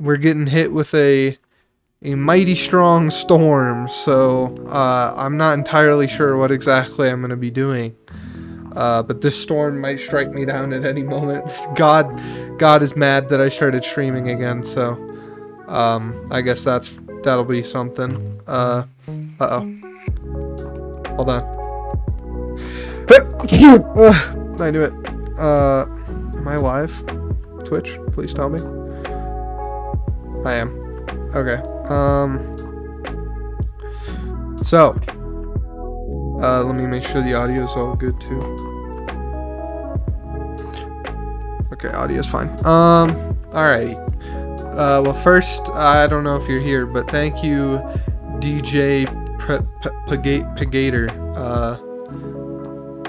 we're getting hit with a mighty strong storm, so I'm not entirely sure what exactly I'm going to be doing. But this storm might strike me down at any moment. God is mad that I started streaming again, so I guess that'll be something. Uh-oh. Hold on. I knew it. Am I live? Twitch, please tell me. I am. Okay. So, let me make sure the audio is all good too. Okay, audio's fine. Alrighty. Well, first, I don't know if you're here, but thank you, DJ Pagator.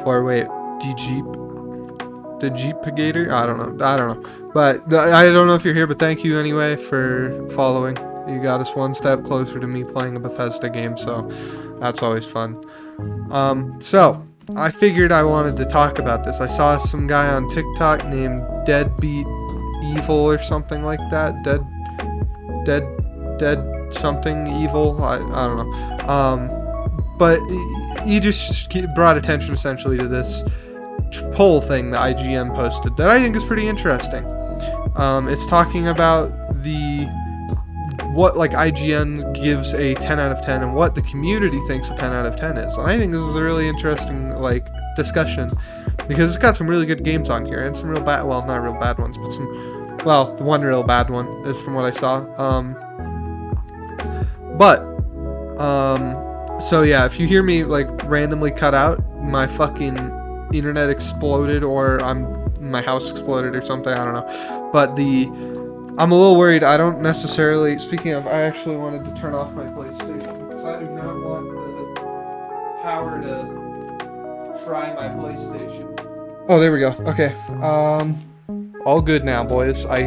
Or wait, the Jeep Pagator? I don't know. But I don't know if you're here, but thank you anyway for following. You got us one step closer to me playing a Bethesda game, so that's always fun. So I figured I wanted to talk about this. I saw some guy on TikTok named Deadbeat Evil or something like that. Dead something evil. I don't know. But he just brought attention essentially to this poll thing that IGN posted that I think is pretty interesting. It's talking about what like IGN gives a 10 out of 10 and what the community thinks a 10 out of 10 is. And I think this is a really interesting like discussion because it's got some really good games on here and some real bad, well, not real bad ones, but the one real bad one is from what I saw. So yeah, if you hear me like randomly cut out, my fucking internet exploded or my house exploded or something, I don't know. But I'm a little worried. I don't necessarily, speaking of, I actually wanted to turn off my PlayStation because I do not want the power to fry my PlayStation. Oh, there we go. Okay. All good now, boys. My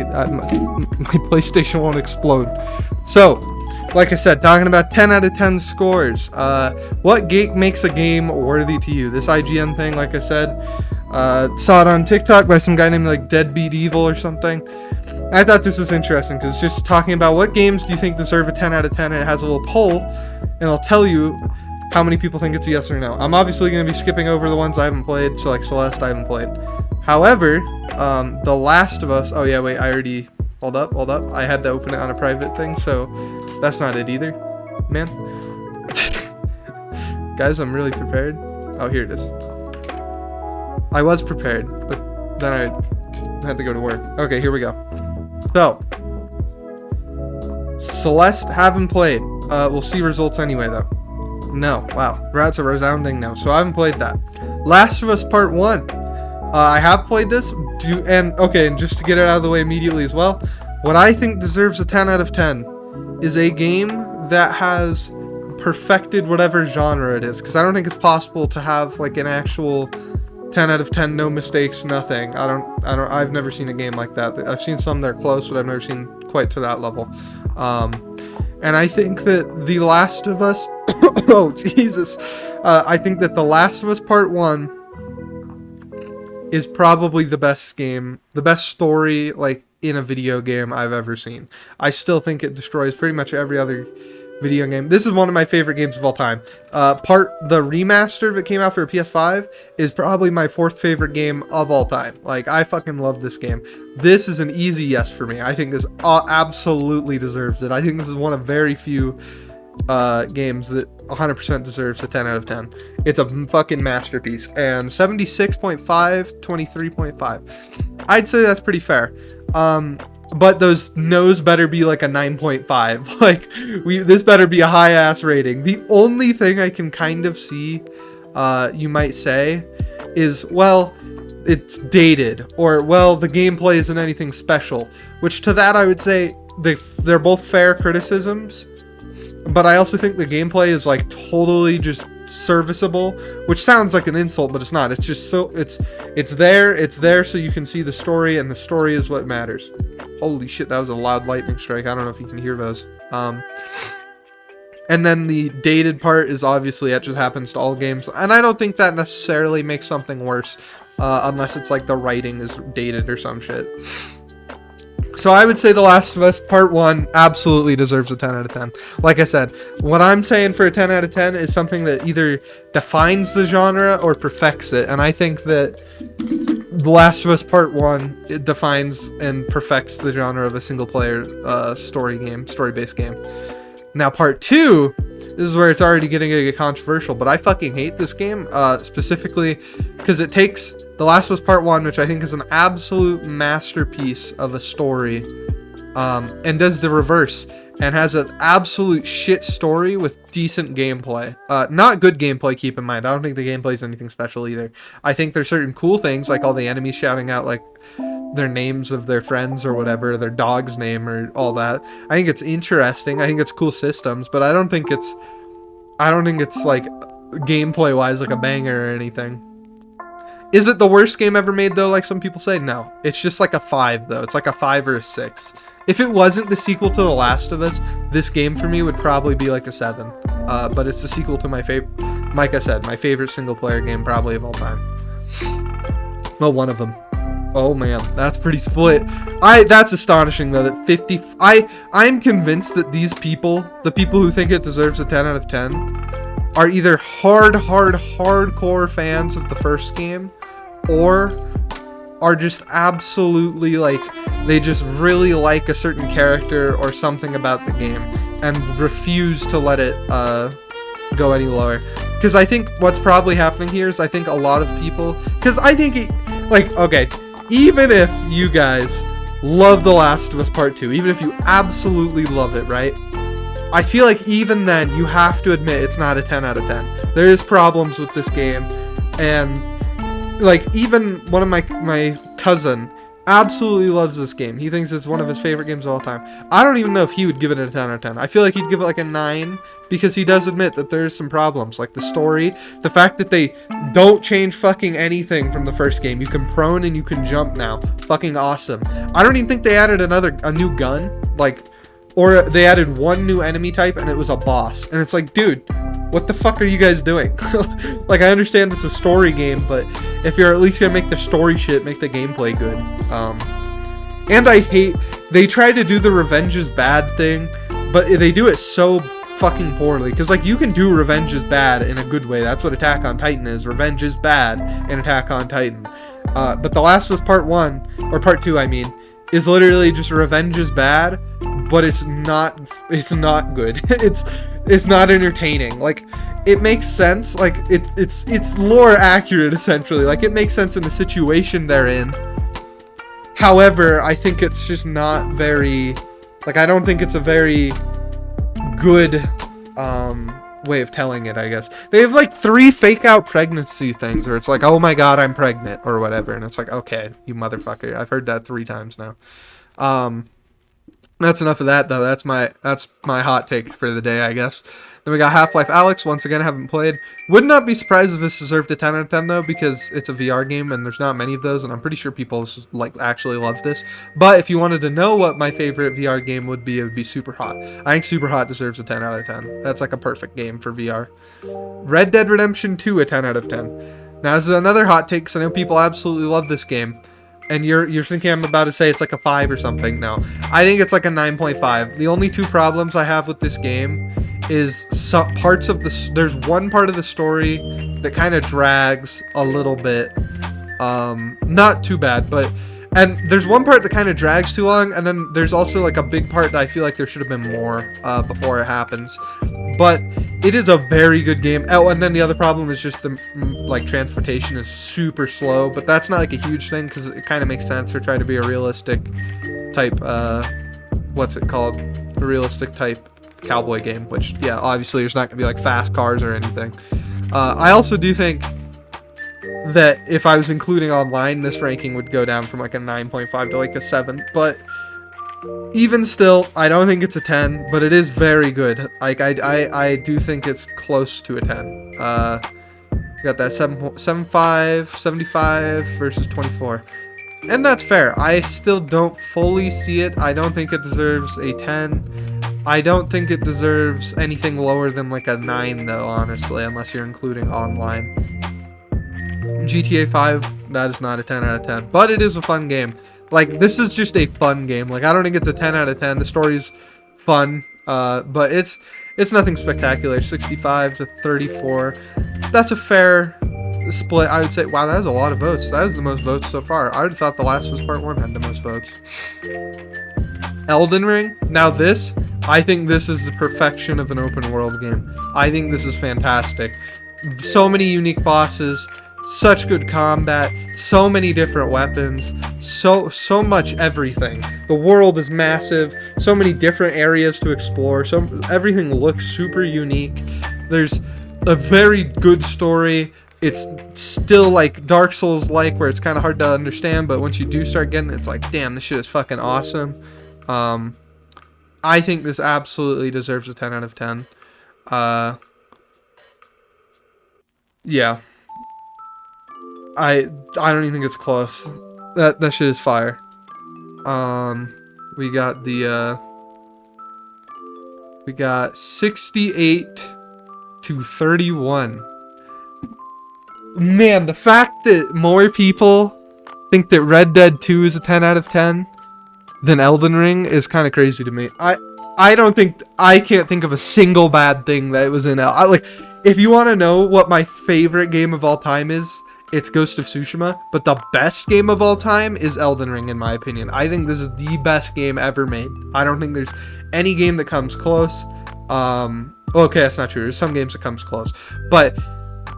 PlayStation won't explode. So, like I said, talking about 10 out of 10 scores. What makes a game worthy to you? This IGN thing, like I said, saw it on TikTok by some guy named like Deadbeat Evil or something. I thought this was interesting because it's just talking about what games do you think deserve a 10 out of 10, and it has a little poll, and it'll tell you how many people think it's a yes or no. I'm obviously going to be skipping over the ones I haven't played, so like Celeste I haven't played. However, The Last of Us, oh yeah, wait, I already, hold up, I had to open it on a private thing, so that's not it either, man. Guys, I'm really prepared. Oh, here it is. I was prepared, but then I had to go to work. Okay, here we go. So, Celeste, haven't played. We'll see results anyway, though. No. Wow. That's a resounding no. So I haven't played that. Last of Us Part 1. I have played this. And just to get it out of the way immediately as well, what I think deserves a 10 out of 10 is a game that has perfected whatever genre it is. Because I don't think it's possible to have like an actual 10 out of 10, no mistakes, nothing. I've never seen a game like that. I've seen some that are close, but I've never seen quite to that level. And I think that The Last of Us, oh Jesus, I think that The Last of Us Part 1 is probably the best game, the best story like in a video game I've ever seen. I still think it destroys pretty much every other video game. This is one of my favorite games of all time. The remaster that came out for PS5 is probably my 4th favorite game of all time. Like, I fucking love this game. This is an easy yes for me. I think this absolutely deserves it. I think this is one of very few games that 100% deserves a 10 out of 10. It's a fucking masterpiece. And 76.5, 23.5. I'd say that's pretty fair. But those no's better be like a 9.5. Like, this better be a high ass rating. The only thing I can kind of see, you might say, is, well, it's dated, or, well, the gameplay isn't anything special. Which to that I would say they're both fair criticisms. But I also think the gameplay is like totally just serviceable, which sounds like an insult, but it's not. It's just so it's there so you can see the story, and the story is what matters. Holy shit, that was a loud lightning strike. I don't know if you can hear those. And then the dated part is obviously it just happens to all games, and I don't think that necessarily makes something worse, unless it's like the writing is dated or some shit. So I would say The Last of Us Part 1 absolutely deserves a 10 out of 10. Like I said, what I'm saying for a 10 out of 10 is something that either defines the genre or perfects it. And I think that The Last of Us Part 1, it defines and perfects the genre of a single-player story-based game. Now, Part 2, this is where it's already getting a bit controversial, but I fucking hate this game, specifically because it takes The Last of Us Part 1, which I think is an absolute masterpiece of a story, and does the reverse, and has an absolute shit story with decent gameplay. Not good gameplay, keep in mind. I don't think the gameplay is anything special either. I think there's certain cool things, like all the enemies shouting out, like, their names of their friends or whatever, their dog's name or all that. I think it's interesting. I think it's cool systems, but I don't think it's like gameplay wise like a banger or anything. Is it the worst game ever made though, like some people say? No. It's just like a 5 though. It's like a 5 or a 6. If it wasn't the sequel to The Last of Us, this game for me would probably be like a 7. But it's the sequel to my favorite, like I said, my favorite single player game probably of all time. Well, one of them. Oh man, that's pretty split. That's astonishing though that 50 I'm convinced that these people, the people who think it deserves a 10 out of 10, are either hardcore fans of the first game, or are just absolutely like, they just really like a certain character or something about the game and refuse to let it go any lower. Because I think what's probably happening here is I think a lot of people, because I think okay, even if you guys love The Last of Us Part 2, even if you absolutely love it, right? I feel like even then, you have to admit it's not a 10 out of 10. There is problems with this game, and like even one of my cousin absolutely loves this game. He thinks it's one of his favorite games of all time. I don't even know if he would give it a 10 out of 10. I feel like he'd give it like a 9 because he does admit that there's some problems, like the story, the fact that they don't change fucking anything from the first game. You can prone and you can jump now. Fucking awesome. I don't even think they added a new gun, like, or they added one new enemy type and it was a boss. And it's like, dude, what the fuck are you guys doing? Like, I understand it's a story game, but if you're at least gonna make the story shit, make the gameplay good. And I hate, they try to do the revenge is bad thing, but they do it so fucking poorly. Because, like, you can do revenge is bad in a good way. That's what Attack on Titan is. Revenge is bad in Attack on Titan. But The Last of Us Part 1, or Part 2, I mean, is literally just revenge is bad, but it's not good. it's not entertaining. Like, it makes sense. Like, it's lore accurate, essentially. Like, it makes sense in the situation they're in. However, I think it's just not very, like, I don't think it's a very good way of telling it, I guess. They have like 3 fake out pregnancy things where it's like, oh my god, I'm pregnant or whatever, and it's like, okay, you motherfucker. I've heard that 3 times now. That's enough of that though. That's my hot take for the day, I guess. Then we got Half-Life Alyx. Once again, I haven't played. Would not be surprised if this deserved a 10 out of 10 though, because it's a VR game and there's not many of those, and I'm pretty sure people like actually love this. But if you wanted to know what my favorite VR game would be, it would be Superhot. I think Superhot deserves a 10 out of 10. That's like a perfect game for VR. Red Dead Redemption 2, a 10 out of 10. Now this is another hot take, because I know people absolutely love this game. And you're thinking I'm about to say it's like a 5 or something. No, I think it's like a 9.5. The only 2 problems I have with this game is some parts of there's one part of the story that kind of drags a little bit. Not too bad, and there's one part that kind of drags too long, and then there's also like a big part that I feel like there should have been more before it happens. But it is a very good game. Oh, and then the other problem is just the like transportation is super slow, but that's not like a huge thing because it kind of makes sense. They're trying to be a realistic type, what's it called? A realistic type cowboy game, which, yeah, obviously there's not gonna be like fast cars or anything. I also do think that if I was including online, this ranking would go down from like a 9.5 to like a 7, but even still, I don't think it's a 10, but it is very good. Like, I do think it's close to a 10. Got that 75 versus 24. And that's fair. I still don't fully see it. I don't think it deserves a 10. I don't think it deserves anything lower than like a 9 though, honestly, unless you're including online. GTA 5, that is not a 10 out of 10, but it is a fun game. Like, this is just a fun game. Like, I don't think it's a 10 out of 10. The story's fun, but it's nothing spectacular. 65 to 34. That's a fair split, I would say. Wow, that is a lot of votes. That is the most votes so far. I would have thought The Last of Us Part 1 had the most votes. Elden Ring. Now this, I think this is the perfection of an open world game. I think this is fantastic. So many unique bosses, such good combat, so many different weapons, so much everything. The world is massive, so many different areas to explore, so everything looks super unique. There's a very good story. It's still like Dark Souls like, where it's kind of hard to understand, but once you do start getting it, it's like, damn, this shit is fucking awesome. I think this absolutely deserves a 10 out of 10. Yeah. I don't even think it's close. That shit is fire. We got the we got 68 to 31. Man, the fact that more people think that Red Dead 2 is a 10 out of 10 than Elden Ring is kind of crazy to me. I can't think of a single bad thing that was in like, if you want to know what my favorite game of all time is, it's Ghost of Tsushima, but the best game of all time is Elden Ring, in my opinion. I think this is the best game ever made. I don't think there's any game that comes close. Okay, that's not true. There's some games that comes close, but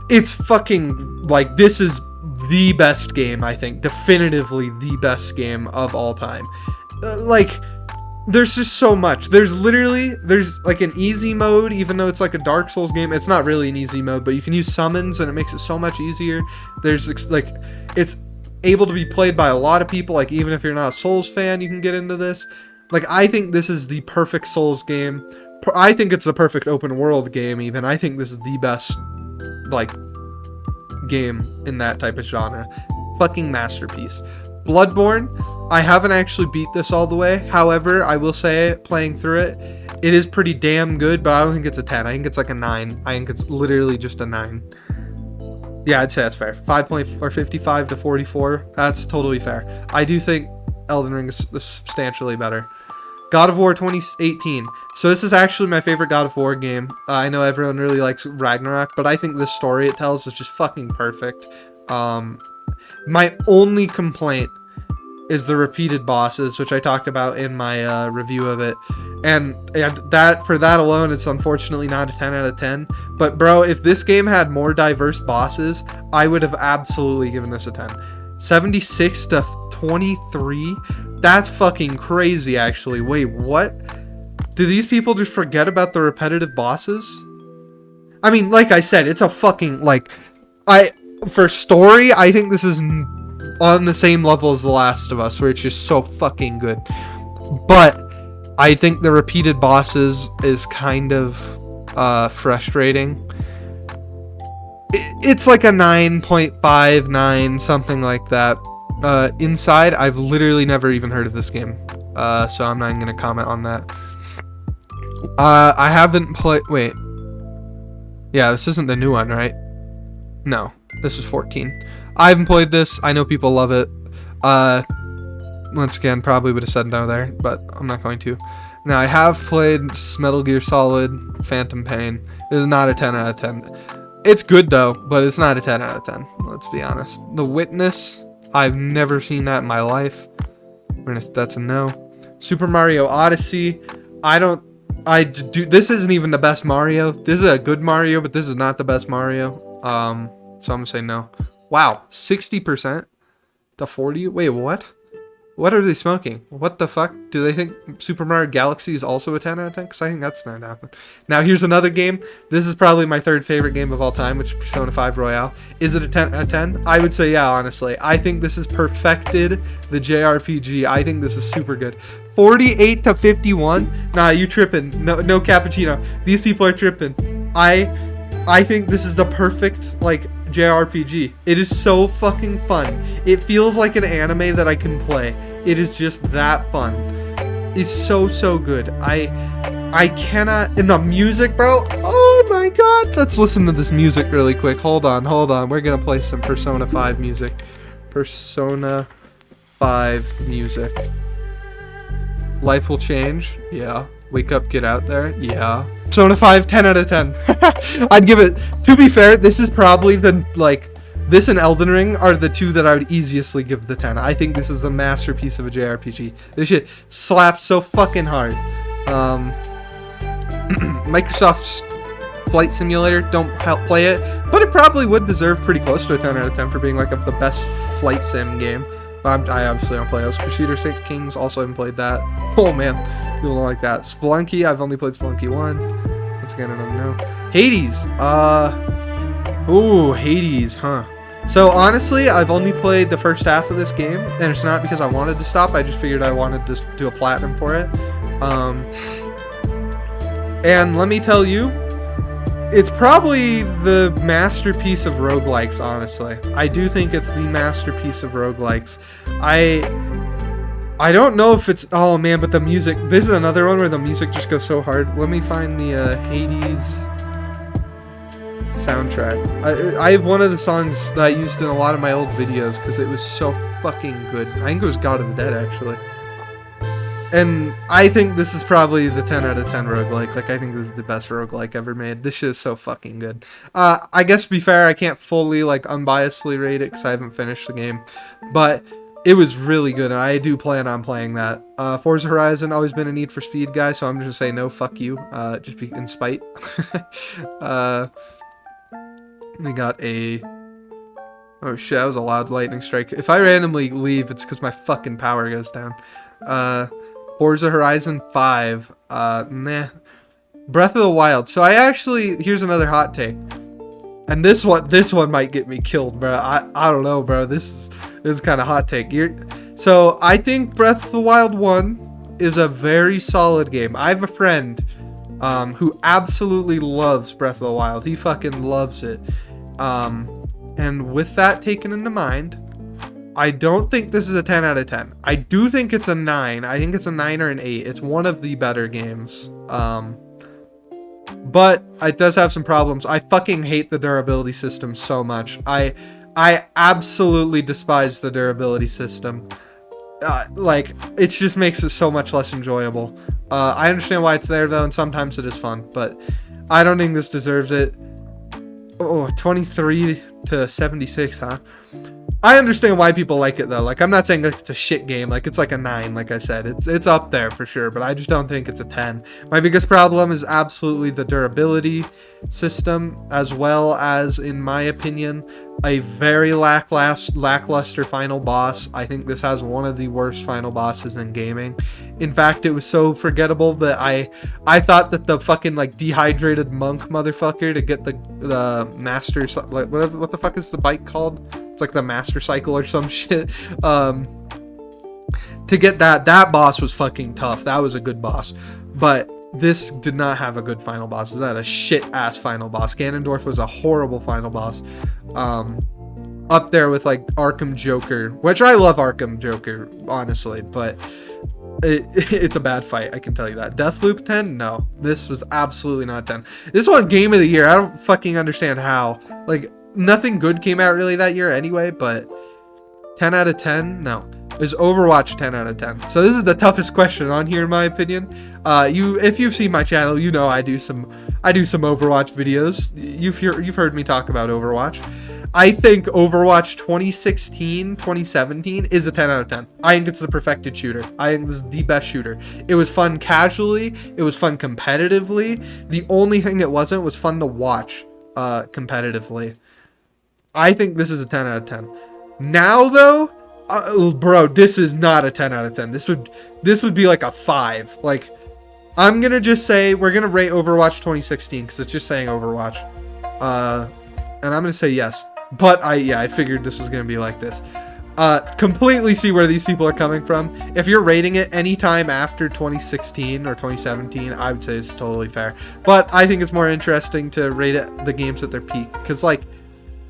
it's fucking, like, this is the best game, I think. Definitively the best game of all time. Like, there's just so much. There's like an easy mode, even though it's like a Dark Souls game. It's not really an easy mode, but you can use summons and it makes it so much easier. There's like, it's able to be played by a lot of people. Like, even if you're not a Souls fan, you can get into this. Like, I think this is the perfect Souls game. I think it's the perfect open world game, even. I think this is the best, like, game in that type of genre. Fucking masterpiece. Bloodborne, I haven't actually beat this all the way. However, I will say, playing through it, it is pretty damn good, but I don't think it's a 10. I think it's like a 9. I think it's literally just a 9. Yeah, I'd say that's fair. 55 to 44. That's totally fair. I do think Elden Ring is substantially better. God of War 2018. So this is actually my favorite God of War game. I know everyone really likes Ragnarok, but I think the story it tells is just fucking perfect. My only complaint is the repeated bosses, which I talked about in my review of it. And that, for that alone, it's unfortunately not a 10 out of 10. But bro, if this game had more diverse bosses, I would have absolutely given this a 10. 76 to 23? That's fucking crazy, actually. Wait, what? Do these people just forget about the repetitive bosses? I mean, like I said, it's a fucking, like, for story, I think this is on the same level as The Last of Us, where it's just so fucking good. But I think the repeated bosses is kind of frustrating. It's like a 9.59, something like that. Inside, I've literally never even heard of this game, so I'm not even gonna comment on that. I haven't played. Wait, yeah, this isn't the new one, right? No, this is 14. I haven't played this. I know people love it. Once again, probably would have said no there, but I'm not going to. Now, I have played Metal Gear Solid Phantom Pain. It is not a 10 out of 10. It's good though, but it's not a 10 out of 10. Let's be honest. The Witness, I've never seen that in my life. That's a no. Super Mario Odyssey, this isn't even the best Mario. This is a good Mario, but this is not the best Mario. So I'm gonna say no. Wow, 60% to 40? Wait, what? What are they smoking? What the fuck? Do they think Super Mario Galaxy is also a 10 out of 10? Because I think that's not happening. Now, here's another game. This is probably my third favorite game of all time, which is Persona 5 Royale. Is it a 10 out of 10? I would say yeah, honestly. I think this has perfected the JRPG. I think this is super good. 48 to 51? Nah, you tripping. No cappuccino. These people are tripping. I think this is the perfect, like, JRPG. It is so fucking fun. It feels like an anime that I can play. It is just that fun. It's so good. I cannot. And the music, bro. Oh my god. Let's listen to this music really quick. Hold on. We're gonna play some Persona 5 music. Persona 5 music. Life will change. Yeah. Wake up, get out there. Yeah. Persona 5, 10 out of 10. I'd give it. To be fair, this is probably the like. This and Elden Ring are the 2 that I would easiestly give the 10. I think this is the masterpiece of a JRPG. This shit slaps so fucking hard. Microsoft's Flight Simulator, don't help play it, but it probably would deserve pretty close to a 10 out of 10 for being like of the best flight sim game. But I obviously don't play those. Crusader Six Kings, also haven't played that. Oh man, people don't like that. Spelunky, I've only played Spelunky 1. Once again, I don't know. Hades, ooh, Hades, huh? So honestly, I've only played the first half of this game, and it's not because I wanted to stop. I just figured I wanted to do a platinum for it. And let me tell you, it's probably the masterpiece of roguelikes, honestly. I do think it's the masterpiece of roguelikes. I don't know if it's... Oh, man, but the music... This is another one where the music just goes so hard. Let me find the Hades soundtrack. I have one of the songs that I used in a lot of my old videos because it was so fucking good. I think it was God of the Dead, actually. And I think this is probably the 10 out of 10 roguelike. Like, I think this is the best roguelike ever made. This shit is so fucking good. I guess, to be fair, I can't fully, like, unbiasedly rate it because I haven't finished the game. But it was really good, and I do plan on playing that. Forza Horizon, always been a Need for Speed guy, so I'm just gonna say no, fuck you. Just be in spite. We got a... Oh shit, that was a loud lightning strike. If I randomly leave, it's because my fucking power goes down. Forza Horizon 5. Nah. Breath of the Wild. So I actually... Here's another hot take. And this one might get me killed, bro. I don't know, bro. This is kind of hot take. So I think Breath of the Wild 1 is a very solid game. I have a friend who absolutely loves Breath of the Wild. He fucking loves it. And with that taken into mind, I don't think this is a 10 out of 10. I do think it's a 9. I think it's a 9 or an 8. It's one of the better games. But it does have some problems. I fucking hate the durability system so much. I absolutely despise the durability system. Like, it just makes it so much less enjoyable. I understand why it's there, though, and sometimes it is fun. But I don't think this deserves it. Oh, 23 to 76, huh? I understand why people like it, though. Like, I'm not saying like it's a shit game. Like, it's like a 9, like I said. It's up there for sure, but I just don't think it's a 10. My biggest problem is absolutely the durability system, as well as, in my opinion, a very lackluster final boss. I think this has one of the worst final bosses in gaming. In fact, it was so forgettable that I thought that the fucking, like, dehydrated monk motherfucker to get the master... Like, what the fuck is the bike called? It's like the master cycle or some shit. To get that boss was fucking tough. That was a good boss. But this did not have a good final boss. It had a shit ass final boss. Ganondorf was a horrible final boss. Up there with like Arkham Joker, which I love Arkham Joker, honestly, but it's a bad fight, I can tell you that. Deathloop 10? No. This was absolutely not 10. This one game of the year. I don't fucking understand how. Like, nothing good came out really that year anyway, but 10 out of 10? No. Is Overwatch 10 out of 10? So this is the toughest question on here, in my opinion. If you've seen my channel, you know I do some Overwatch videos. You've heard me talk about Overwatch. I think Overwatch 2016, 2017 is a 10 out of 10. I think it's the perfected shooter. I think this is the best shooter. It was fun casually. It was fun competitively. The only thing it wasn't was fun to watch competitively. I think this is a 10 out of 10. Now, though, bro, this is not a 10 out of 10. This would be like a 5. Like, I'm gonna just say we're gonna rate Overwatch 2016 because it's just saying Overwatch. And I'm gonna say yes. But I figured this was gonna be like this. Completely see where these people are coming from. If you're rating it anytime after 2016 or 2017, I would say it's totally fair. But I think it's more interesting to rate the games at their peak, because like,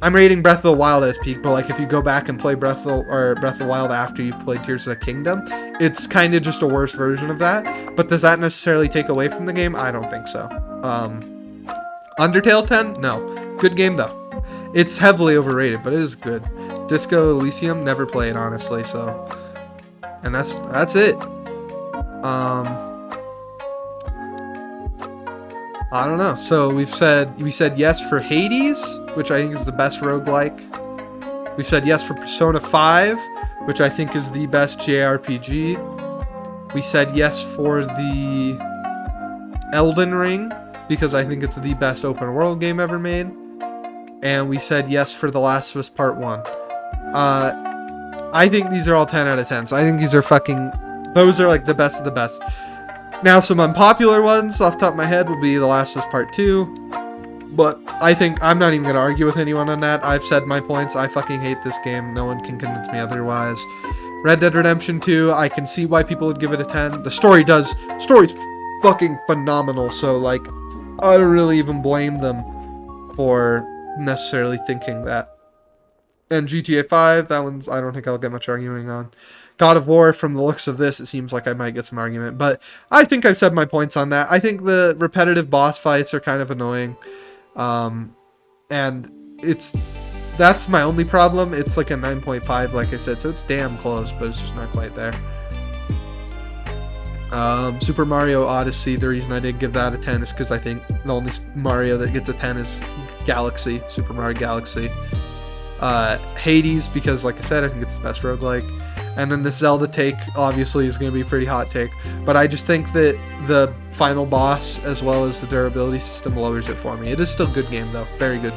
I'm rating Breath of the Wild as peak, but like if you go back and play Breath of the Wild after you've played Tears of the Kingdom, it's kind of just a worse version of that. But does that necessarily take away from the game? I don't think so. Undertale 10? No. Good game though. It's heavily overrated, but it is good. Disco Elysium, never played honestly, so And that's it. I don't know. So we said yes for Hades, which I think is the best roguelike. We said yes for Persona 5, which I think is the best JRPG. We said yes for the Elden Ring, because I think it's the best open world game ever made. And we said yes for The Last of Us Part 1. I think these are all 10 out of 10s. I think these are those are like the best of the best. Now, some unpopular ones off the top of my head will be The Last of Us Part 2. But I think I'm not even going to argue with anyone on that. I've said my points. I fucking hate this game. No one can convince me otherwise. Red Dead Redemption 2, I can see why people would give it a 10. The story's fucking phenomenal. So, like, I don't really even blame them for necessarily thinking that. And GTA 5, that one's, I don't think I'll get much arguing on. God of War, from the looks of this, it seems like I might get some argument. But I think I've said my points on that. I think the repetitive boss fights are kind of annoying. And that's my only problem. It's like a 9.5, like I said, so it's damn close, but it's just not quite there. Super Mario Odyssey, the reason I did give that a 10 is because I think the only Mario that gets a 10 is Galaxy, Super Mario Galaxy. Hades, because like I said, I think it's the best roguelike. And then the Zelda take, obviously, is going to be a pretty hot take. But I just think that the final boss, as well as the durability system, lowers it for me. It is still a good game, though. Very good.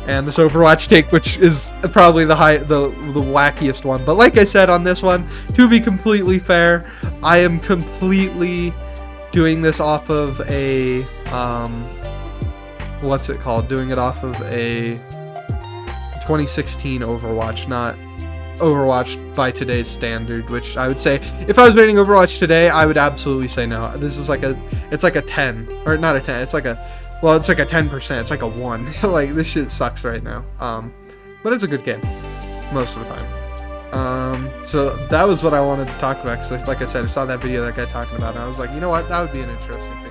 And this Overwatch take, which is probably the wackiest one. But like I said on this one, to be completely fair, I am completely doing this off of a... what's it called? Doing it off of a 2016 Overwatch, not Overwatch by today's standard, which I would say if I was rating Overwatch today, I would absolutely say no. This is it's like a 10, or not a 10, it's like a 10%, it's like a 1. Like, this shit sucks right now. But it's a good game most of the time. So that was what I wanted to talk about, because like I said, I saw that video of that guy talking about it, and I was like, you know what, that would be an interesting thing